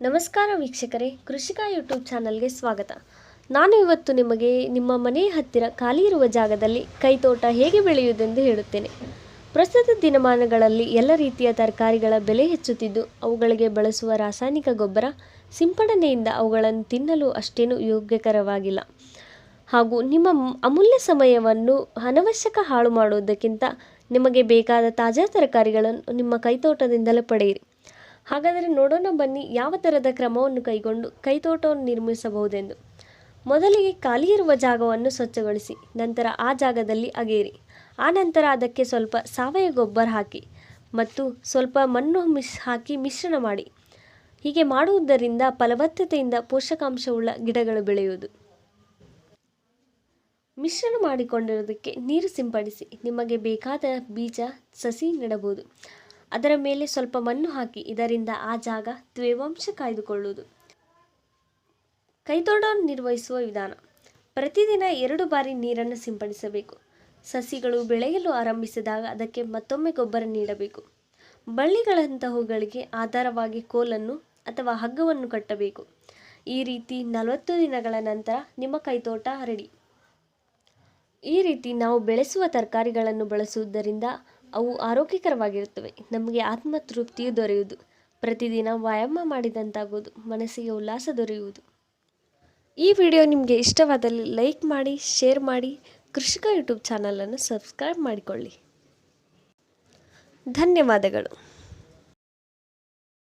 ನಮಸ್ಕಾರ ವೀಕ್ಷಕರೇ, ಕೃಷಿಕ ಯೂಟ್ಯೂಬ್ ಚಾನಲ್ಗೆ ಸ್ವಾಗತ. ನಾನು ಇವತ್ತು ನಿಮಗೆ ನಿಮ್ಮ ಮನೆಯ ಹತ್ತಿರ ಖಾಲಿ ಇರುವ ಜಾಗದಲ್ಲಿ ಕೈತೋಟ ಹೇಗೆ ಬೆಳೆಯುವುದೆಂದು ಹೇಳುತ್ತೇನೆ. ಪ್ರಸ್ತುತ ದಿನಮಾನಗಳಲ್ಲಿ ಎಲ್ಲ ರೀತಿಯ ತರಕಾರಿಗಳ ಬೆಲೆ ಹೆಚ್ಚುತ್ತಿದ್ದು, ಅವುಗಳಿಗೆ ಬಳಸುವ ರಾಸಾಯನಿಕ ಗೊಬ್ಬರ ಸಿಂಪಡಣೆಯಿಂದ ಅವುಗಳನ್ನು ತಿನ್ನಲು ಅಷ್ಟೇನೂ ಯೋಗ್ಯಕರವಾಗಿಲ್ಲ. ಹಾಗೂ ನಿಮ್ಮ ಅಮೂಲ್ಯ ಸಮಯವನ್ನು ಅನವಶ್ಯಕ ಹಾಳು ಮಾಡುವುದಕ್ಕಿಂತ ನಿಮಗೆ ಬೇಕಾದ ತಾಜಾ ತರಕಾರಿಗಳನ್ನು ನಿಮ್ಮ ಕೈತೋಟದಿಂದಲೇ ಪಡೆಯಿರಿ. ಹಾಗಾದರೆ ನೋಡೋಣ ಬನ್ನಿ, ಯಾವ ಥರದ ಕ್ರಮವನ್ನು ಕೈಗೊಂಡು ಕೈತೋಟವನ್ನು ನಿರ್ಮಿಸಬಹುದೆಂದು. ಮೊದಲಿಗೆ ಖಾಲಿ ಇರುವ ಜಾಗವನ್ನು ಸ್ವಚ್ಛಗೊಳಿಸಿ, ನಂತರ ಆ ಜಾಗದಲ್ಲಿ ಅಗೆಯಿರಿ. ಆನಂತರ ಅದಕ್ಕೆ ಸ್ವಲ್ಪ ಸಾವಯವ ಗೊಬ್ಬರ ಹಾಕಿ ಮತ್ತು ಸ್ವಲ್ಪ ಮಣ್ಣು ಹಾಕಿ ಮಿಶ್ರಣ ಮಾಡಿ. ಹೀಗೆ ಮಾಡುವುದರಿಂದ ಫಲವತ್ತತೆಯಿಂದ ಪೋಷಕಾಂಶವುಳ್ಳ ಗಿಡಗಳು ಬೆಳೆಯುವುದು. ಮಿಶ್ರಣ ಮಾಡಿಕೊಂಡಿರೋದಕ್ಕೆ ನೀರು ಸಿಂಪಡಿಸಿ ನಿಮಗೆ ಬೇಕಾದ ಬೀಜ ಸಸಿ ನೆಡಬಹುದು. ಅದರ ಮೇಲೆ ಸ್ವಲ್ಪ ಮಣ್ಣು ಹಾಕಿ, ಇದರಿಂದ ಆ ಜಾಗ ತೇವಾಂಶ ಕಾಯ್ದುಕೊಳ್ಳುವುದು. ಕೈತೋಟವನ್ನು ನಿರ್ವಹಿಸುವ ವಿಧಾನ: ಪ್ರತಿದಿನ 2 ಬಾರಿ ನೀರನ್ನು ಸಿಂಪಡಿಸಬೇಕು. ಸಸಿಗಳು ಬೆಳೆಯಲು ಆರಂಭಿಸಿದಾಗ ಅದಕ್ಕೆ ಮತ್ತೊಮ್ಮೆ ಗೊಬ್ಬರ ನೀಡಬೇಕು. ಬಳ್ಳಿಗಳಂತಹವುಗಳಿಗೆ ಆಧಾರವಾಗಿ ಕೋಲನ್ನು ಅಥವಾ ಹಗ್ಗವನ್ನು ಕಟ್ಟಬೇಕು. ಈ ರೀತಿ 40 ದಿನಗಳ ನಂತರ ನಿಮ್ಮ ಕೈತೋಟ ರೆಡಿ. ಈ ರೀತಿ ನಾವು ಬೆಳೆಸುವ ತರಕಾರಿಗಳನ್ನು ಬಳಸುವುದರಿಂದ ಅವು ಆರೋಗ್ಯಕರವಾಗಿರುತ್ತವೆ. ನಮಗೆ ಆತ್ಮತೃಪ್ತಿಯು ದೊರೆಯುವುದು. ಪ್ರತಿದಿನ ವ್ಯಾಯಾಮ ಮಾಡಿದಂತಾಗುವುದು. ಮನಸ್ಸಿಗೆ ಉಲ್ಲಾಸ ದೊರೆಯುವುದು. ಈ ವಿಡಿಯೋ ನಿಮಗೆ ಇಷ್ಟವಾದಲ್ಲಿ ಲೈಕ್ ಮಾಡಿ, ಶೇರ್ ಮಾಡಿ, ಕೃಷಿಕ ಯೂಟ್ಯೂಬ್ ಚಾನಲನ್ನು ಸಬ್ಸ್ಕ್ರೈಬ್ ಮಾಡಿಕೊಳ್ಳಿ. ಧನ್ಯವಾದಗಳು.